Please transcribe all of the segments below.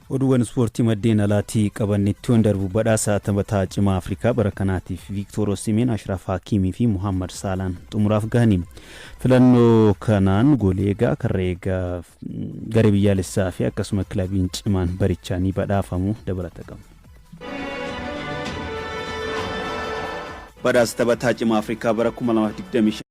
ODUU ISPOORTII maddeen alaatii qabannetti darbu badhaasa taphataa cimaa Afrikaa bara kanaatiif Victor Osimhen, Ashraf Hakimi fi Muhammad Salaan xumuraaf gahanii. Filannoo kanaan goleegaa karreegaa garee biyyaalessaa fi akkasuma kilabiin cimaan barichaanii badhaafamu dabalata qabu. Badhaasa taphataa cimaa Afrikaa bara 2025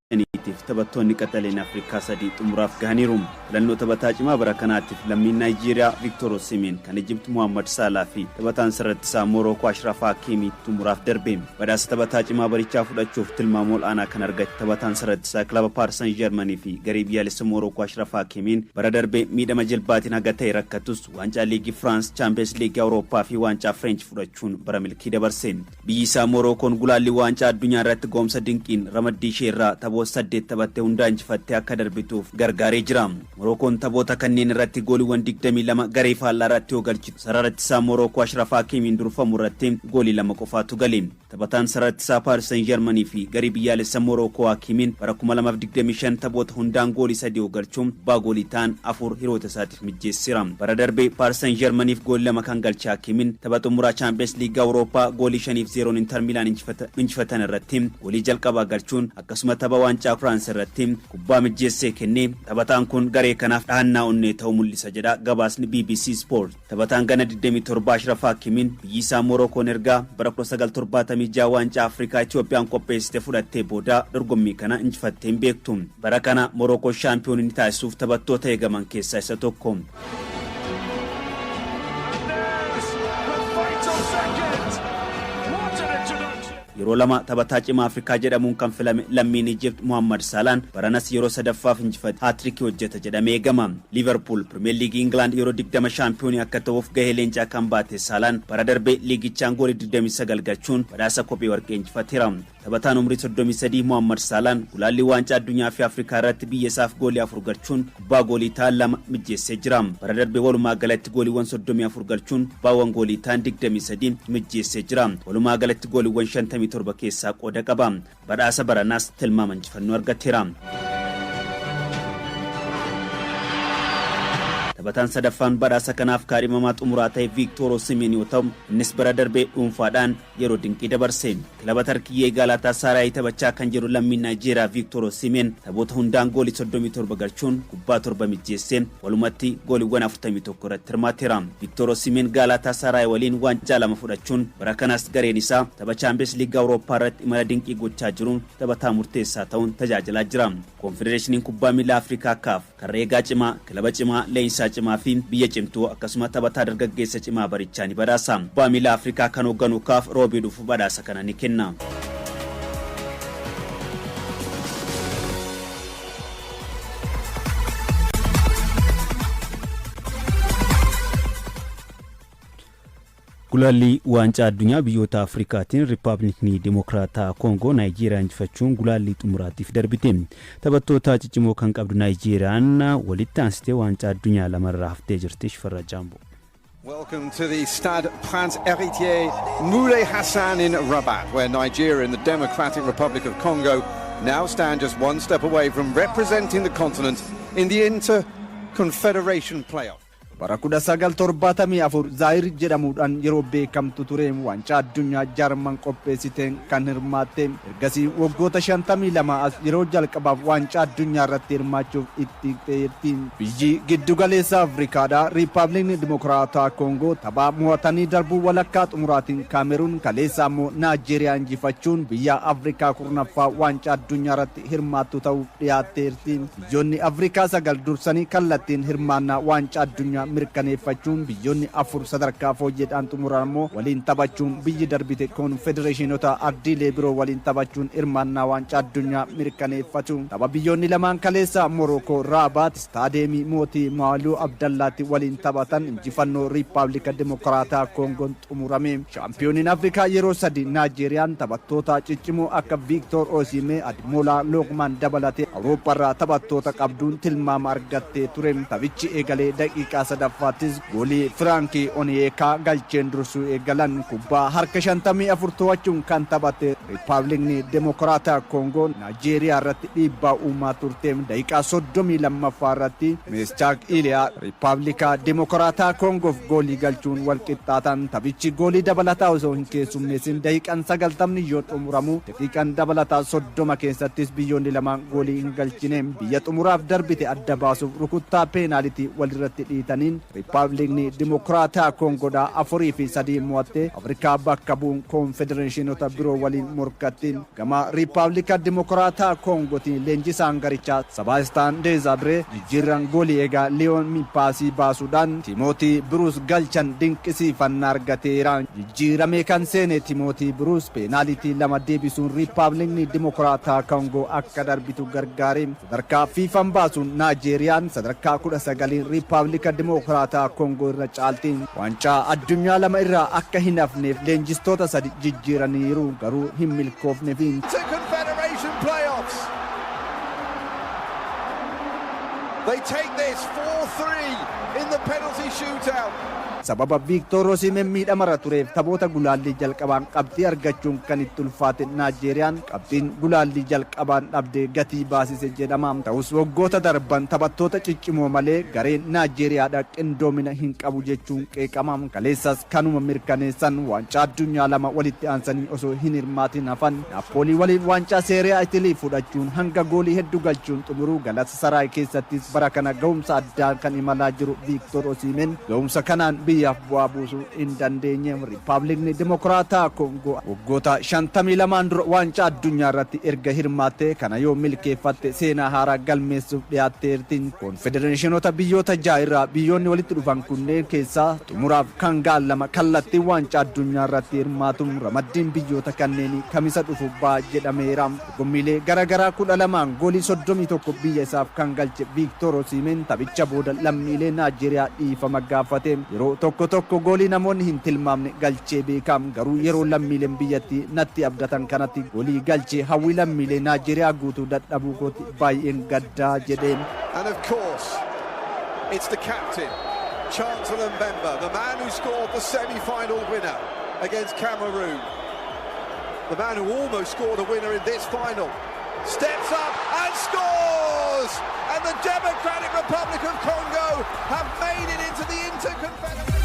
taphattoonni qaxaleen Afrikaa sadii xumuraaf gahaniiru. Filannoo taphataa cimaa bara kanaatiif lammiin Nigeeriyaa Victor Osimhen, kan Egypt Muhammad Salah fi taphataan sirrattisaa Morocco Ashraf Hakimi xumuraaf darbe. Badhaasa taphataa cimaa barichaa fudhachuuf tilmaama ol'aanaa kan argate taphataan sirrattisaa kilaba Paris Saint-Germain fi garee biyyaalessa Morocco Ashraf Hakimiin bara darbe miidhama jilbaatiin haga ta'e rakkatus waancaa liigii France, Champions League Awurooppaa fi waancaa French fudhachuun bara milkii dabarse. Biyyi isaa Moroccoon gulaalli waancaa addunyaa irratti gahumsa dinqiin ramaddii ishee irraa taphoota 8 taphattee hunda injifattee akka darbituuf gargaaree jira. Moroccoon taphoota kanneen irratti gooliiwwan 22 garee faallaa irratti galchitu. Sirrattisaa Morocco Ashraf Hakimiin durfamu irratti goolii 2 qofaatu gale. Taphataan sirrattisaa Paris Saint-Germain fi garee biyyaalessa Morocco Hakimiin bara 2025 taphoota hundaan goolii 3 galchuun abbaa goolii ta'an 4 hiriyoota isaatiif mijjeessira. Bara darbe Paris Saint-Germainiif goolii 2 kan galche Hakimiin tapha xumuraa Champions League Awurooppaa goolii 5-0 Inter Milan injifatan irratti goolii jalqabaa galchuun akkasuma tapha waancaa France irratti kubbaa mijjeessee kennee taphataan kun garee kanaaf dhahannaa onnee ta'uu mul'isa jedha gabaasni BBC Sport. Taphataan gana 27 Ashraf Hakimiin biyyi isaa Moroccoon ergaa bara 1976 waancaa Afrikaa Itoophiyaan qopheessite fudhattee booda dorgommii kana injifattee hin beektu. Bara kana Morocco shaampiyoonii taasisuuf taphattoota eegaman keessaa isa tokko. Yeroo lama taphataa cimaa Afrikaa jedhamuun kan filame lammiin Egypt Muhammad Salaan baranas yeroo sadaffaaf injifate hat-trick hojjeta jedhamee eegama. Liverpool Premier League England yeroo 20 shaampiyoonii akka ta'uuf gahee leencaa kan baate Salaan bara darbe liigichaan goolii 29 galchuun badhaasa kophee warqee injifateera. Taphataan umrii 33 Muhammad Salaan gulaalli waancaa addunyaa fi Afrikaa irratti biyya isaaf goolii 4 galchuun kubbaa goolii ta'an 2 mijjeessee jira. Bara darbe walumaa galatti gooliiwwan 34 galchuun kubbaawwan goolii ta'an 23 mijjeessee jira. Walumaa galatti gooliiwwan 57 keessaa qooda qaba. Badhaasa baranaas tilmaama injifannoo argateera. Taphataan sadaffaan badhaasa kanaaf kaadhimamaa xumuraa ta'e Victor Osimhen yoo ta'u, innis bara darbee dhuunfaadhaan yeroo dinqii dabarse. Kilaba Tarkiyyee Galatasaray taphachaa kan jiru lammiin Nigeeriyaa Victor Osimhen taphoota hundaan goolii 37 galchuun kubbaa 7 mijjeessee walumatti gooliiwwan 41 irratti hirmaateera. Victor Osimhen Galatasaray waliin waancaa 2 fudhachuun bara kanas gareen isaa tapha Champions League Awurooppaa irratti imala dinqii gochaa jiruun taphataa murteessaa ta'uun tajaajilaa jira. Konfedereeshiniin kubbaa miilaa Afrikaa CAF karreegaa cimaa, kilaba cimaa, leenjisaa cimaa fi biyya cimtuu akkasuma taphataa dargaggeessa cimaa barichaa ni badhaasa. Kubbaa miilaa Afrikaa kan hoogganu CAF roobii dhufu badhaasa kana ni kenna. Gulaalli waancaa addunyaa biyyoota Afrikaatiin Riippaabilikii Dimokiraataa Koongoo Nigeeriyaa injifachuun gulaalli xumuraatiif darbite. Taphattoota ciccimoo kan qabdu Nigeeriyaan walitti aansitee waancaa addunyaa lamarraa haftee jirti. Shifarra Jaamboo. Welcome to the Stade Prince Héritier Moulay Hassan in Rabat, where Nigeria and the Democratic Republic of Congo now stand just one step away from representing the continent in the Inter-Confederation playoff. Bara 1974 Zaire jedhamuudhaan yeroo beekamtu ture waancaa addunyaa Jarman qopheessiteen kan hirmaatte. Ergasii waggoota 52 as yeroo jalqabaaf waancaa addunyaa irratti hirmaachuuf itti qeetti. Biyyi giddugaleessa Afrikaadhaa Riippaabilikii Dimokiraataa Koongoo taphaa mo'atanii darbuu walakkaa xumuraatiin Kaameruun kaleessa immoo Nigeeriyaa injifachuun biyya Afrikaa kurnaffaa waancaa addunyaa irratti hirmaattu ta'uuf dhiyaatteerti. Biyyoonni Afrikaa 9 dursanii kallattiin hirmaannaa waancaa addunyaa mirkaneeffachuun biyyoonni 4 sadarkaa fooyyeedhaan xumuramoo waliin taphachuun biyyi darbite konfedereeshinoota ardiilee biroo waliin taphachuun hirmaannaa waancaa addunyaa mirkaneeffatu. Tapha biyyoonni lamaan kaleessa Morocco Rabat staadeemii mootii Maaluu Abdallaatti waliin taphatan injifannoo Riippaabilika Dimokiraataa Koongoon xumurame. Shaampiyooniin Afrikaa yeroo 3 Nigeeriyaan taphattoota ciccimoo akka Victor Osimhen, Ademola Lookman dabalatee Awurooppaarraa taphattoota qabduun tilmaama argattee ture. Taphichi eegalee daqiiqaa sadaffaattis goolii Firankii Onyeka galcheen dursuu eegalan kubbaa harka 54 to'achuun kan taphate Riippaabilikni Dimokiraataa Koongoo Naajeeriyaa irratti dhiibbaa uumaa turteem daqiiqaa 32 irratti Meeschaak Iliyaa Riippaabilika Dimokiraataa Koongoof goolii galchuun wal qixxaatan taphichi goolii dabalataa osoo hin keessummeessin daqiiqaan 90 yoo xumuramu daqiiqaan dabalataa 30 keessattis biyyoonni lamaan goolii hin galchinem biyya xumuraaf darbite adda baasuuf rukuttaa peenaalitii walirratti dhiitaniin Riippaabilikni Dimokiraataa Koongoodhaa 4-3 mo'atte Afrikaa bakka bu'uun koonfedereeshinoota biroo waliin morkattiin gama Riippaabilika Dimokiraataa Koongootiin leenjisaan garichaa Sebaastaan Deezabree jijjiirraan goolii eegaa Liyoon Mipaasii baasuudhaan Timootii Biruus galchan dinqisiifannaa argateera. Jijjiiramee kan seene Timootii Biruus peenaalitii 2 deebisuun Riippaabilikni Dimokiraataa Koongoo akka darbitu gargaare. Sadarkaa fiifan baasuun Naajeeriyaan sadarkaa 19 Riippaabilika Dimokiraataa Koongoo irra caaltiin waancaa addunyaa 2 irraa akka hin hafneef leenjistoota 3 jijjiiraniiru garuu hin milkoofneef. They take this 4-3 in the penalty shootout. Sababa Victor Osimhen miidhamarra tureef taphoota gulaallii jalqabaan qabxii argachuun kan itti ulfaate Naajeeriyaan qabxiin gulaallii jalqabaan dhabdee gatii baasise jedhama. Ta'us waggoota darban taphattoota ciccimoo malee gareen Naajeeriyaadha qindoomina hin qabu jechuun qeeqama. Kaleessas kanuma mirkaneessan waancaa addunyaa 2 walitti aansanii osoo hin hirmaatin hafan Naapoolii waliin waancaa seeriyaa Itilii fudhachuun hanga goolii hedduu galchuun xumuruu Galatasaray keessattis bara kana gahumsa addaa kan imalaa jiru Victor Osimhen gahumsa kanaan biyyaaf bu'aa buusuu hin dandeenye. Riippaabilikni Dimokiraataa Koongoo waggoota 52 dura waancaa addunyaa irratti erga hirmaatte kana yoo milkeeffatte seenaa haaraa galmeessuuf dhiyaatteerti. Koonfedereeshinoota biyyoota 6 irraa biyyoonni walitti dhufan kunneen keessaa xumuraaf kan gaallama kallattii waancaa addunyaa irratti hirmaatu ramaddiin biyyoota kanneenii kamisa dhufu ba'a jedhameera. Dorgommiilee garaagaraa 12 goolii 31 biyya isaaf kan galche Victor Osimhen taphicha booda lammiilee Naajeeriyaa dhiifama gaafate. Yeroo tokko goolii namoonni hin tilmaamne galchee beekam garuu yeroo lammiileen biyyattii natti abdatan kanatti goolii galchee hawwii lammiilee Naajeeriyaa guutuu dadhabuu kooti baay'een gaddaa jedheen. And of course it's the captain Chancellor Mbemba, the man who scored the semi-final winner against Cameroon, the man who almost scored a winner in this final, steps up and scores, and the Democratic Republic of Congo have made it into the Interconfederation.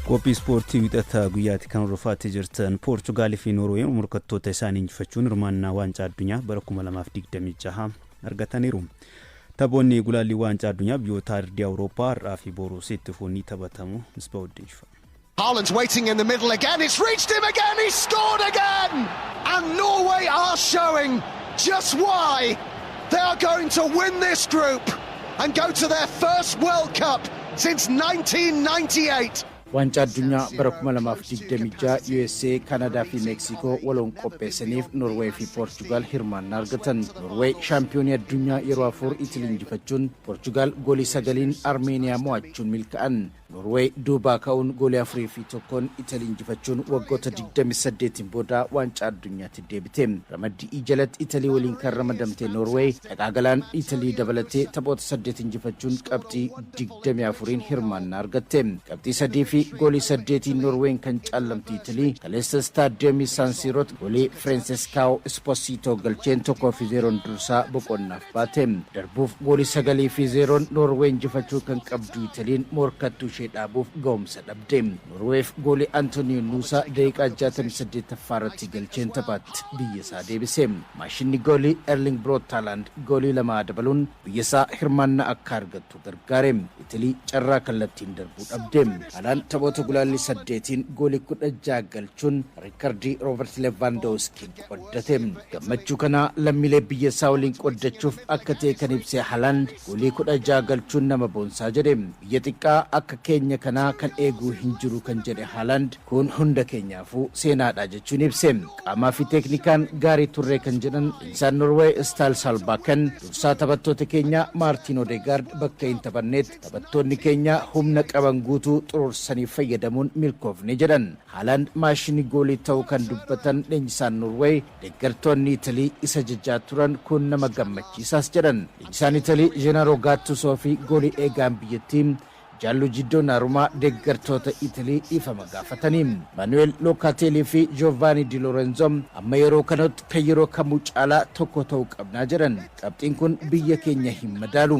Qophii ispoortii wixataa guyyaatti kan hordofaa jirtan Poorchugaal fi Noorweey morkattoota isaanii injifachuun hirmaannaa waancaa addunyaa bara 2026 argataniiru. Taphoonni gulaallii waancaa addunyaa biyyoota ardii Awurooppaa har'aa fi boruutti itti fufanii taphatamu. Haaland's waiting in the middle again. It's reached him again. He scored again. And Norway are showing just why they are going to win this group and go to their first World Cup since 1998. Waancaa addunyaa bara 2026 USA, Canada fi Mexico waloon qopheessaniif Norway fi Portugal hirmaannaa argatan. Norway shaampiyoonii addunyaa yeroo 4 Italy injifachuun Portugal goolii 9 Armenia mo'achuun milkaa'an. Norway duubaa ka'uun goolii 4-1 Italy injifachuun waggoota 28 booda waancaa addunyaatti deebite. Ramaddii jalatti Italy waliin kan ramadamte Norway dhaqaagalaan Italy dabalatee taphoota 8 injifachuun qabxii 24 hirmaannaa argatte. Qabxii 3 fi goolii 8 Norway kan caallamte Italy kaleessa staadiyeemii San Siroot goolii Francesco Esposito galcheen 1-0 dursaa boqonnaaf baate. Darbuuf goolii 9-0 Norway injifachuu kan qabdu Italiin morkattuu dhaabuuf gahumsa dhabde. Norweef goolii Antonio Nuusa daqiiqaa 68 irratti galcheen taphaatti biyya isaa deebise. Maashinni goolii Erling Broot Haaland goolii 2 dabaluun biyya isaa hirmaannaa akka argattu gargaare. Italii carraa kallattiin darbuu dhabde. Haaland taphoota gulaallii 8 goolii 16 galchuun riikoordii Robert Lewandowski qoddate. Gammachuu kana lammiilee biyya isaa waliin qoddachuuf akka ta'e kan ibse Haaland goolii 16 galchuun nama boonsaa jedhe. Biyya xiqqaa akka keenya kanaa kan eeguu hin jiru kan jedhe Haaland kun hunda keenyaafuu seenaadha jechuun ibse. Qaamaa fi teeknikaan gaarii turre kan jedhan insaan Norway Staal Salbakken dursaa taphattoota keenya Maartin Odegaard bakka hin taphannetti taphattoonni keenya humna qaban guutuu xuruursanii fayyadamuun milkoofne jedhan. Haaland maashinii goolii ta'uu kan dubbatan leenjisaan Norway deeggartoonni Italii isa jajaa turan kun nama gammachiisaas jedhan. Leenjisaan Italii Gennaro Gattuso fi goolii eegaan biyyattii Gianluigi Donnarumma deeggartoota Italii ifama gaafatanii. Manuel Locatelli fi Giovanni Di Lorenzo amma yeroo kanatti kan yeroo kamuu caalaa tokko ta'uu qabnaa jedhan. Qabxiin kun biyya keenya hin madaalu.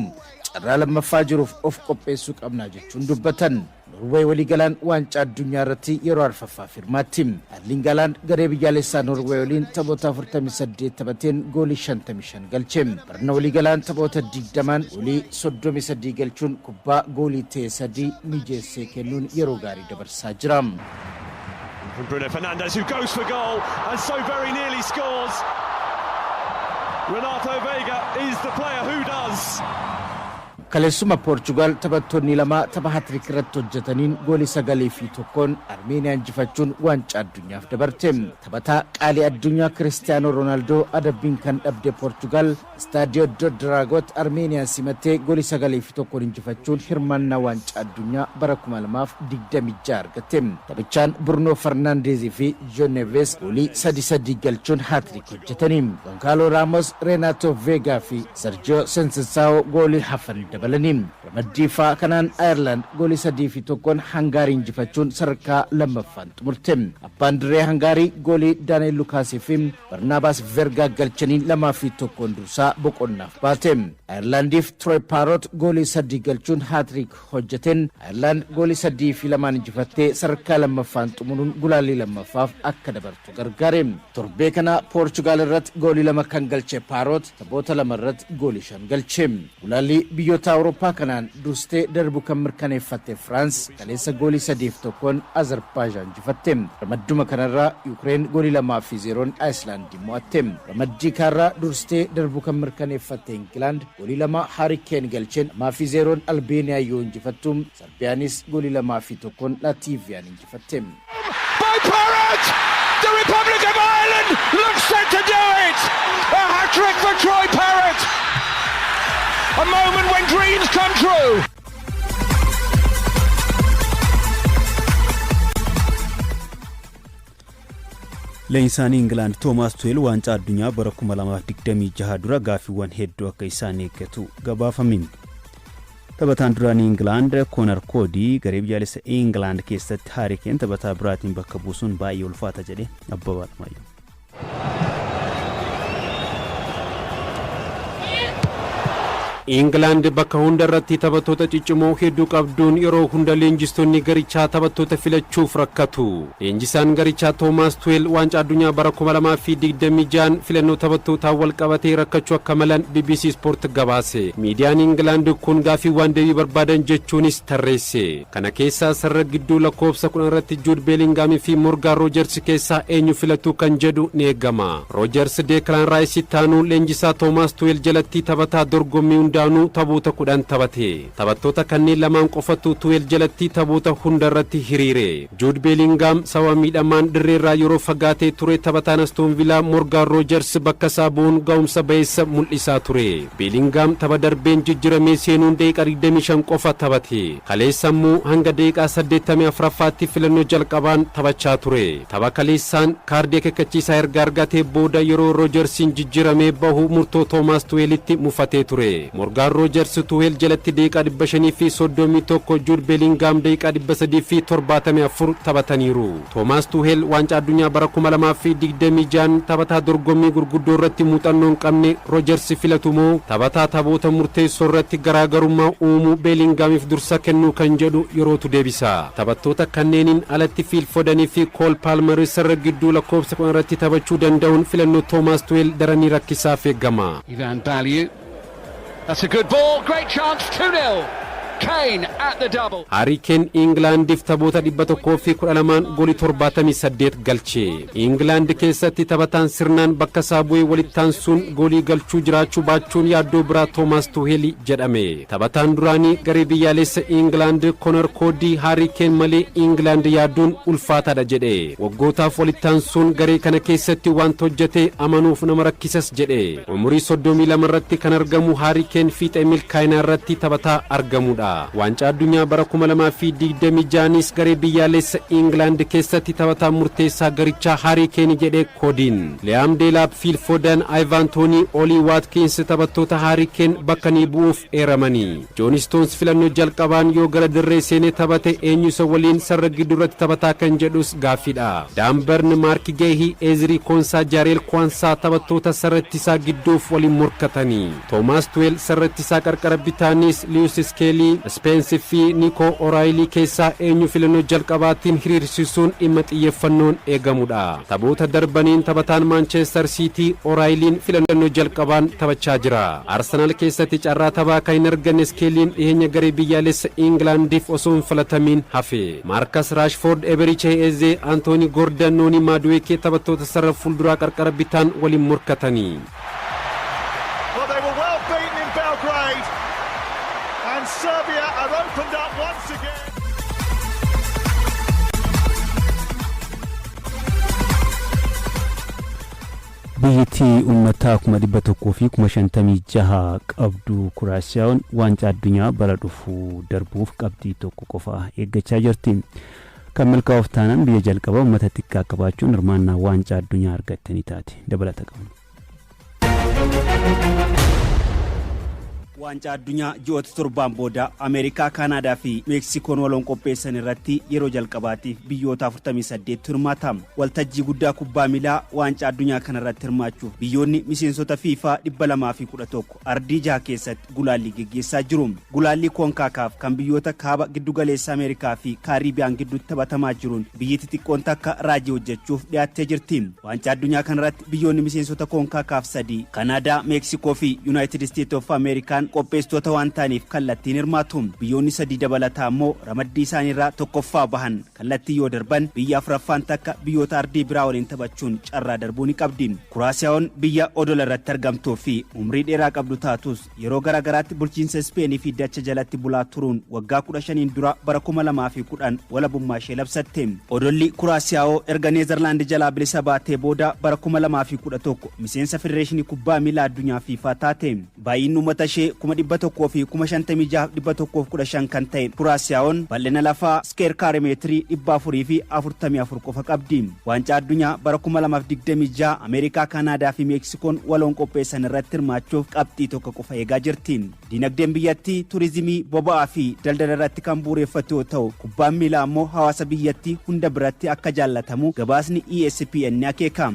Carraa lammaffaa jiruuf of qopheessuu qabnaa jechuun dubbatan. Norway waliigalaan waancaa addunyaa irratti yeroo arfaffaa firmaatti. Erling Haaland garee biyyaalessaa Norway waliin taphoota 48 taphateen goolii 55 galche. Barna waliigalaan taphoota 20 goolii 33 galchuun kubbaa goolii ta'e 3 mijeessee kennuun yeroo gaarii dabarsaa jira. From Bruno Fernandes, who goes for goal and so very nearly scores. Renato Veiga is the player who does. Kaleessuma Portugal taphattoonni lama tapha hat-trick irratti hojjetaniin goolii 9-1 Armeeniyaan injifachuun waancaa addunyaaf dabarte. Taphataa qaalii addunyaa Cristiano Ronaldo adabbiin kan dhabde Portugal Stadio do Dragot Armeeniyaan simatee goolii 9-1 injifachuun hirmaannaa waancaa addunyaa bara 2026 argatte. Taphichaan Bruno Fernandes fi João Neves goolii 3-3 galchuun hat-trick hojjetanii. Gonçalo Ramos, Renato Veiga fi Sergio Conceição goolii hafan dabalanim. Ramaddiifaa kanaan Ireland goolii 3-1 Hungary injifachuun sadarkaa lammaffaan xumurte. Abbaan dirree Hungary goolii Daniel Lukaasii fi Barnabas Verga galchaniin 2-1 dursaa boqonnaaf baate. Irelandiif Troy Parrott goolii 3 galchuun hat-trick hojjeten. Ireland goolii 3-2 injifattee sadarkaa lammaffaan xumuruun gulaalii lammaffaaf akka dabartu gargaare. Torbee kana Portugal irratti goolii 2 kan galche Parrott taphoota 2 irratti goolii 5 galche. Gulaalii biyyoota Awurooppaa kanaan dursitee darbu kan mirkaneeffatte France kaleessa goolii 3-1 Azerbaijan injifatte. Ramadduma kanarraa Ukraine goolii 2-0 Iceland mo'atte. Ramaddii kaarraa dursitee darbu kan mirkaneeffatte England goolii 2 Harry Kane galcheen 2-0 Albania yoo injifattu. Serbiyaanis goolii 2-1 Latviyaan injifatte. By Parrott! The Republic of Ireland looks set to do it! A hat-trick for Troy Parrott! A moment when dreams come true! Leenjisaan England Thomas Tuchel waancaa addunyaa bara 2026 dura gaaffiiwwan hedduu akka isaan eeggatu gabaafame. Taphataan duraanii England Connor Cody garee biyyaalessa England keessatti Harry Kane taphataa biraatiin bakka buusuun baay'ee ulfaata jedhe Abbabaa Almaayyo. England bakka hunda irratti taphattoota ciccimoo hedduu qabduun yeroo hunda leenjistoonni garichaa taphattoota filachuuf rakkatu. Leenjisaan garichaa Thomas Tuchel waancaa addunyaa bara 2026 filannoo taphattootaa wal qabatee rakkachuu akka malan BBC Sport gabaase. Miidiyaan England kun gaaffiiwwan deebii barbaadan jechuunis tarreesse. Kana keessaa sarara gidduu lakkoofsa 10 irratti Jude Bellingham fi Morgan Rogers keessaa eenyu filatu kan jedhu ni eegama. Rogers Declan Rice taanuu leenjisaa Thomas Tuchel jalatti taphataa dorgommii daanu taphoota 10 taphate. Taphattoota kanneen lamaan qofatu Tuchel jalatti taphoota hunda irratti hiriire. Jude Bellingham sawa miidhamaan dirreerraa yeroo fagaatee ture taphataan Aston Villa Morgan Rogers bakka isaa bu'uun gahumsa bayeessa mul'isaa ture. Bellingham tapha darbeen jijjiiramee seenuun daqiiqaa 25 qofa taphate. Kaleessa immoo hanga daqiiqaa 84ffaatti filannoo jalqabaan taphachaa ture. Tapha kaleessaan kaardii akeekkachiisaa erga argatee booda yeroo Rogersin jijjiiramee bahu murtoo Thomas Tuchelitti mufatee ture. Morgan Rogers Tuchel jalatti daqiiqaa 531 Jude Bellingham daqiiqaa 374 taphataniiru. Thomas Tuchel waancaa addunyaa bara 2026 taphataa dorgommii gurguddoo irratti muuxannoo hin qabne Rogers filatu moo taphataa taphoota murteessoo irratti garaagarummaa uumuu Bellinghamiif dursa kennuu kan jedhu yerootu deebisa. Taphattoota kanneeniin alatti Phil Fodenii fi Cole Palmer sarara gidduu lakkoofsa 10 irratti taphachuu danda'uun filannoo Thomas Tuchel daranii rakkisaaf eeggama. That's a good ball, great chance, 2-0. Kane at the double. Harry Kane Englandiif taphoota 112 goolii 78 galche. England keessatti taphataan sirnaan bakka isaa bu'ee walittaan sun goolii galchuu jiraachuu baachuun yaaddoo biraa Thomas Tuchel jedhame. Taphataan duraanii garee biyyaalessa England Connor Cody Harry Kane malee England yaadduun ulfaataadha jedhe. Waggootaaf walittaan sun garee kana keessatti wanta hojjete amanuuf nama rakkisas jedhe. Umurii 32 irratti kan argamu Harry Kane fiixee milkaa'inaa irratti taphataa argamudha. Waancaa addunyaa bara 2026 garee biyyaalessa England keessatti taphataa murteessaa garichaa Harry Kane jedhe Codin. Liam Delap, Phil Foden, Ivan Toney, Oli Watkins taphattoota Harry Kane bakka ni bu'uuf eeramanii. John Stones filannoo jalqabaan yoo gara dirree seenee taphate eenyu isa waliin sarara gidduurratti taphataa kan jedhus gaaffiidha. Dan Burn, Mark Gehi, Ezri Konsaa, Jareel Kwansaa taphattoota sarrattisaa gidduuf waliin morkatanii. Thomas Tuchel sarrattisaa qarqara bitaanis Lewis Skelly, Spence fi Nico O'Reilly keessaa eenyu filannoo jalqabaatiin hiriirsisuun dhimma xiyyeeffannoon eegamudha. Taphoota darbaniin taphataan Manchester City O'Reilly'n filannoo jalqabaan taphachaa jira. Arsenal keessatti carraa taphaa kan hin arganne Skelly'n dhiyeenya garee biyyaalessa Englandiif osoo hin filatamiin hafe. Marcus Rashford, Eberiche Eze, Anthony Gordon, Noni Madueke taphattoota sarara fuulduraa qarqara bitaan waliin morkatanii. Well, they were well beaten in Belgrade, and Serbia have opened up once again. biyyattii uummataa 156 qabdu Kuraasiyaan waancaa addunyaa bara dhufu darbuuf qabdii tokko qofa eeggachaa jirti. Kan milkaa'uuf taanaan biyya jalqabaa uummata xiqqaa qabaachuun hirmaannaa waancaa addunyaa argattanii taate dabalata qabu. waancaa addunyaa ji'oota torbaan booda Ameerikaa, Kanaadaa fi Meksikoon waloon qopheessan irratti yeroo jalqabaatiif biyyoota 48 hirmaatamu. Waltajjii guddaa kubbaa miilaa waancaa addunyaa kana irratti hirmaachuuf biyyoonni miseensota FIFA 211 ardii jaha keessatti gulaallii geggeessaa jiru. Gulaallii Koonkaakaaf kan biyyoota kaaba giddugaleessa Ameerikaa fi Kaariibiyaan gidduutti taphatamaa jiruun biyyi xixiqqoon takka raajii hojjechuuf dhiyaattee jirti. Waancaa addunyaa kana irratti biyyoonni miseensota Koonkaakaaf 3 Kanaadaa, Meksikoo fi United States of America qopheessitoota waan ta'aniif kallattiin hirmaatu. Biyyoonni 3 dabalataa immoo ramaddii isaaniirraa tokkoffaa bahan kallattii yoo darban biyya afuraffaan takka biyyoota ardii biraa waliin taphachuun carraa darbuu ni qabdi. Kuraasiyaan biyya odola irratti argamtuu fi umrii dheeraa qabdu taatus yeroo garaagaraatti bulchiinsa Ispeenii fi dacha jalatti bulaa turuun waggaa 15 dura bara 2010 walabummaa ishee labsatte. Odolli Kuraasiyaan erga Neezerlaand jalaa bilisa baatee booda bara 2011 miseensa Federeeshinii Kubbaa Miilaa Addunyaa FIFA taate. Baay'inni uummata ishee 156,115 kan ta'e Kuraasiyaan bal'ina lafaa skeer kaarimeetirii 444 qofa qabdi. Waancaa addunyaa bara 2026 Ameerikaa, Kanaadaa fi Meksikoon waloon qopheessan irratti hirmaachuuf qabxii tokko qofa eegaa jirti. Dinagdeen biyyattii turizimii, boba'aa fi daldala irratti kan bu'uureffatu yoo ta'u, kubbaan miilaa immoo hawaasa biyyattii hunda biratti akka jaallatamu gabaasni ESPN ni akeeka.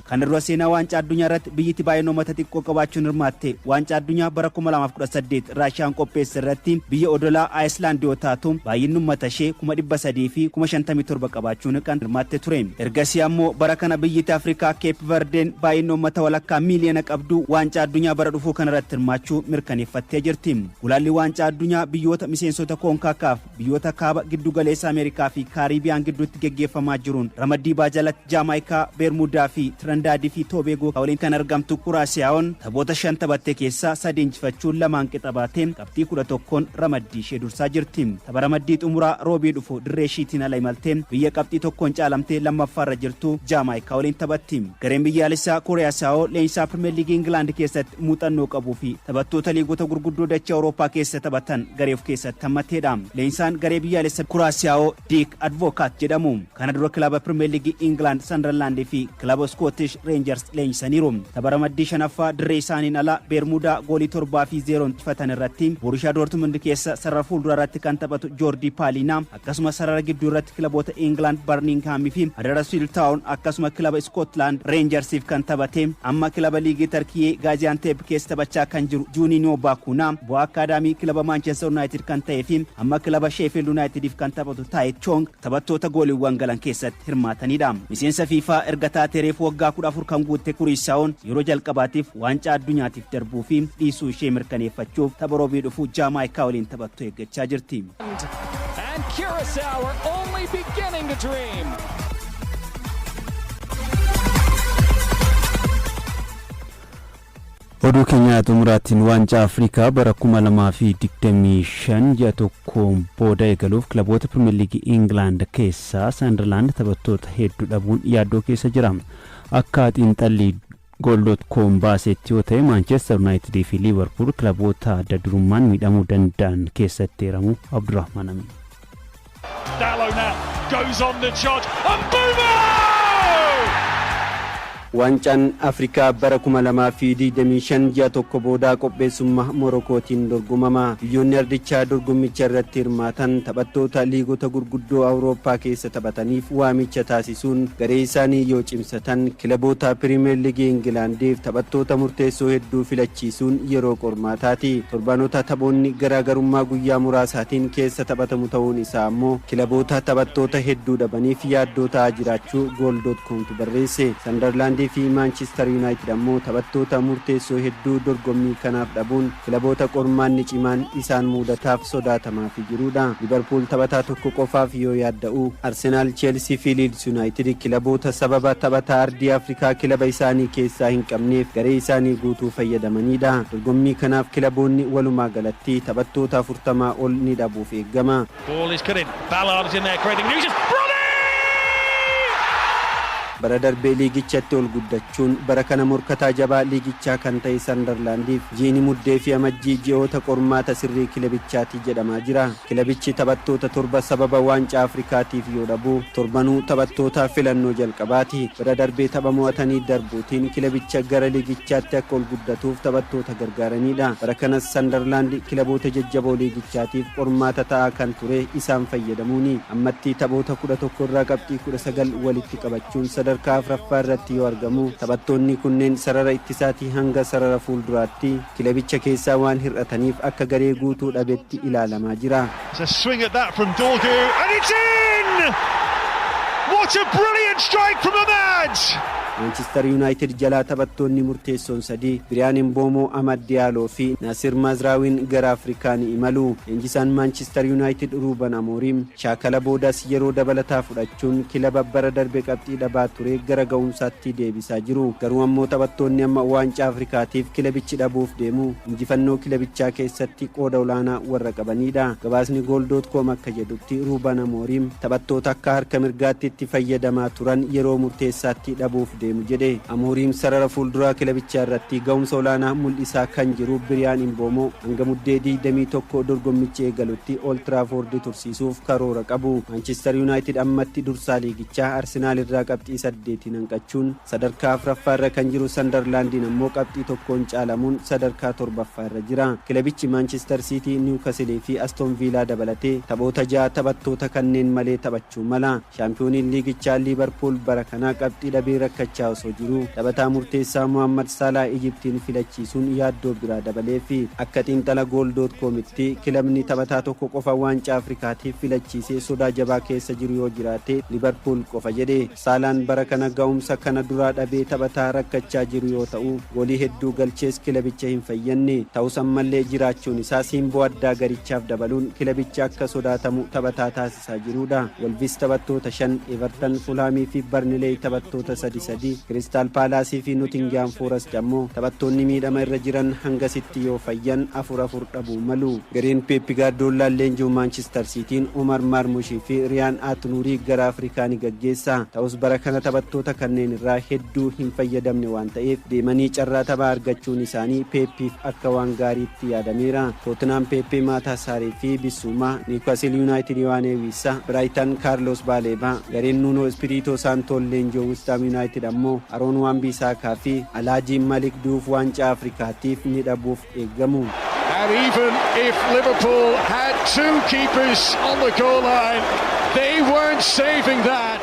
Kan dura seenaa waancaa addunyaa irratti biyyatti baay'een uummata xiqqoo qabaachuun hirmaatte. Waancaa addunyaa bara 2018 Raashiyaan qopheesse irratti biyya odolaa Ayislaand yoo taatu baay'inni uummata ishee 300 fi 57 qabaachuun kan hirmaatte ture. Ergasii ammoo bara kana biyyatti Afrikaa Keep Verdeen baay'inni uummata walakkaa miiliyoona qabdu waancaa addunyaa bara dhufuu kana irratti hirmaachuu mirkaneeffattee jirti. Gulaalli waancaa addunyaa biyyoota miseensota Koonkaakaaf biyyoota kaaba giddugaleessa Ameerikaa fi Kaariibiyaan gidduutti geggeeffamaa jiruun ramaddii baajalatti Jaamaayikaa, Beermuudaa fi Trinidad fi Tobago waliin kan argamtu Kuraasiyaan taphoota 5 taphatte keessaa 3 injifachuun 2 qixabaateen qabxii 11 ramaddii ishee dursaa jirti. Tapha ramaddii xumuraa roobii dhufu dirree ishiitiin ala imalteen biyya qabxii 1 caalamtee lammaffaarra jirtu Jaamaayikaa waliin taphatti. Gareen biyyaalessaa Kuraasiyaan leenjisaa Pirimeer Liigii Ingilaand keessatti muuxannoo qabuu fi taphattoota liigota gurguddoo dachee Awurooppaa keessa taphatan garee of keessatti hammateedha. Leensaan garee biyyaalessaa Kuraasiyaan Dick Advocaat jedhamu. Kana dura kilaba Pirimeer Liigii Ingilaand, Sunderland fi kilaba Scottish Rangers leenjisaniiru. Tapha ramaddii 5ffaa dirree isaaniin ala Beermuudaa goolii 7 fi 0 injifatan irratti Borussia Dortmund keessa sarara fuuldura irratti kan taphatu Jordi Paalina akkasuma sarara gidduu irratti kilaboota England Birmingham fi Huddersfield Town akkasuma kilaba Scotland Rangersiif kan taphate amma kilaba liigii Turkii Gaziantep keessa taphachaa kan jiru Juninho Bakuna bu'aa akaadaamii kilaba Manchester United kan ta'ee fi amma kilaba Sheffield Unitediif kan taphatu Tae Chong taphattoota gooliiwwan galan keessatti hirmaatanidha. Miseensa FIFA erga taatee reefu waggaa 14 kan guutte Kurisaa'oon yeroo jalqabaatiif waancaa addunyaatiif darbuu fi dhiisuu ishee mirkaneeffachuuf tapha roobii dhufu Jaamaayikaa waliin taphattu eeggachaa jirti. And Curacao are only beginning to dream. Oduu keenya xumuraatiin waancaa Afrikaa bara 2025 ji'a tokkoon booda eegaluuf kilaboota Premier League England keessaa Sunderland taphattoota hedduu dhabuun yaaddoo keessa jira. Akka xiinxalli Goal.com baasetti yoo ta'e Manchester United fi Liverpool kilaboota adda durummaan miidhamuu danda'an keessatti heeramu. Abdurrahman Amin. Dalona goes on the shot and boom! Waancaan Afrikaa bara 2025 ji'a tokko booda qopheessummaa Morokootiin dorgomama. Biyyoonni ardichaa dorgommicha irratti hirmaatan taphattoota liigota gurguddoo Awurooppaa keessa taphataniif waamicha taasisuun garee isaanii yoo cimsatan kilaboota Premier League Ingilaandiif taphattoota murteessoo hedduu filachiisuun yeroo qormaataati. Torbaanota taphoonni garaagarummaa guyyaa muraasaatiin keessa taphatamu ta'uun isaa ammoo kilaboota taphattoota hedduu dhabaniif yaaddoo ta'aa jiraachuu Goal.com barreesse. Sunderland fi Manchester United ammoo taphattoota murteessoo hedduu dorgommii kanaaf dhabuun kilaboota qormaanni cimaan isaan mudataaf sodaatamaa fi jirudha. Liverpool taphataa tokko qofaaf yoo yaadda'u, Arsenal, Chelsea fi Leeds United kilaboota sababa taphataa ardii Afrikaa kilaba isaanii keessaa hin qabneef garee isaanii guutuu fayyadamanidha. Dorgommii kanaaf kilaboonni walumaa galatti taphattoota 40 ol ni dhabuuf eeggama. Ball is cut in. Ballard is in there creating nuisance. bara darbee liigichatti ol guddachuun bara kana morkataa jabaa liigichaa kan ta'e Sunderlandiif jiini muddee fi amajjii ji'oota qormaata sirrii kilabichaati jedhamaa jira. Kilabichi taphattoota torba sababa waancaa Afrikaatiif yoo dhabu torbanuu taphattoota filannoo jalqabaati. Bara darbee tapha mo'atanii darbuutiin kilabicha gara liigichaatti akka ol guddatuuf taphattoota gargaaranidha. Bara kanas Sunderland kilaboota jajjaboo liigichaatiif qormaata ta'aa kan ture isaan fayyadamuuni. Ammatti taphoota 11 irraa qabxii 19 walitti qabachuun sadarkaa afuraffaa irratti yoo argamu, taphattoonni kunneen sarara ittisaatii hanga sarara fuulduraatti kilabicha keessaa waan hir'ataniif akka garee guutuu dhabetti ilaalamaa jira. It's a swing at that from ODUU and it's in! What a brilliant strike from Ahmad! Manchester United jalaa taphattoonni murteessoon sadii Biriyaan Mboomoo, Amad Dialoo fi Nasir Mazraawin gara Afrikaan imalu. Leenjisaan Manchester United Ruben Amorim shaakala boodas yeroo dabalataa fudhachuun kilaba bara darbe qabxii dhabaa ture gara gahumsaatti deebisaa jiru. Garuu ammoo taphattoonni amma waancaa Afrikaatiif kilabichi dhabuuf deemu injifannoo kilabichaa keessatti qooda olaanaa warra qabanidha. Gabaasni Goal.com akka jedhutti Ruben Amorim taphattoota akka harka mirgaatti itti fayyadamaa turan yeroo murteessaatti dhabuuf deemu jedhe. Amorim sarara fuulduraa kilabichaa irratti gahumsa olaanaa mul'isaa kan jiru Biriyaan Mboomoo hanga muddee 21 dorgommicha eegalutti Old Trafford tursiisuuf karoora qabu. Manchester United ammatti dursaa liigichaa Arsenal irraa qabxii 8 hanqachuun sadarkaa afuraffaa irra kan jiru Sunderlandin ammoo qabxii tokkoon caalamuun sadarkaa 7ffaa irra jira. Kilabichi Manchester City, Newcastle fi Aston Villa dabalatee taphoota 6 taphattoota kanneen malee taphachuu mala. Shaampiyooniin liigichaa Liverpool bara kanaa qabxii dhabee rakkachaa osoo jiru taphataa murteessaa Mohamed Salah Egyptiin filachiisuun yaaddoo biraa dabalee fi akka xiinxala Goal.com'tti kilabni taphataa tokko qofa waancaa Afrikaatiif filachiisee sodaa jabaa keessa jiru yoo jiraate Liverpool qofa jedhe. Salaan bara kana gahumsa kana duraa dhabee taphataa rakkachaa jiru yoo ta'u goolii hedduu galchees kilabicha hin fayyanne. Ta'us ammallee jiraachuun isaa simboo addaa garichaaf dabaluun kilabicha akka sodaatamu taphataa taasisaa jirudha. Wolves taphattoota 5, Everton, Fulham fi Burnley taphattoota 3 Crystal Palace fi Nottingham Forest ammoo taphattoonni miidhama irra jiran hangasitti yoo fayyan 4-4 dhabuu malu. Gareen Pep Guardiola leenjuu Manchester Cityin Omar Marmush fi Riyaan Atnurii gara Afrikaan gaggeessa. Ta'us bara kana taphattoota kanneen irraa hedduu hin fayyadamne waan ta'eef deemanii carraa taphaa argachuun isaanii Peppiif akka waan gaariitti yaadameera. Tottenham Pepe Maataa Saaree fi Bissouma, Newcastle United Yohane Wissa, Brighton Carlos Baleba, gareen Nuno Espirito Santo leenjuu West Ham United ammoo Aroon Wan-Bissaka fi Alhaji Malik Diouf waancaa Afrikaatiif ni dhabuuf eeggamu. And even if Liverpool had 2 keepers on the goal line, they weren't saving that.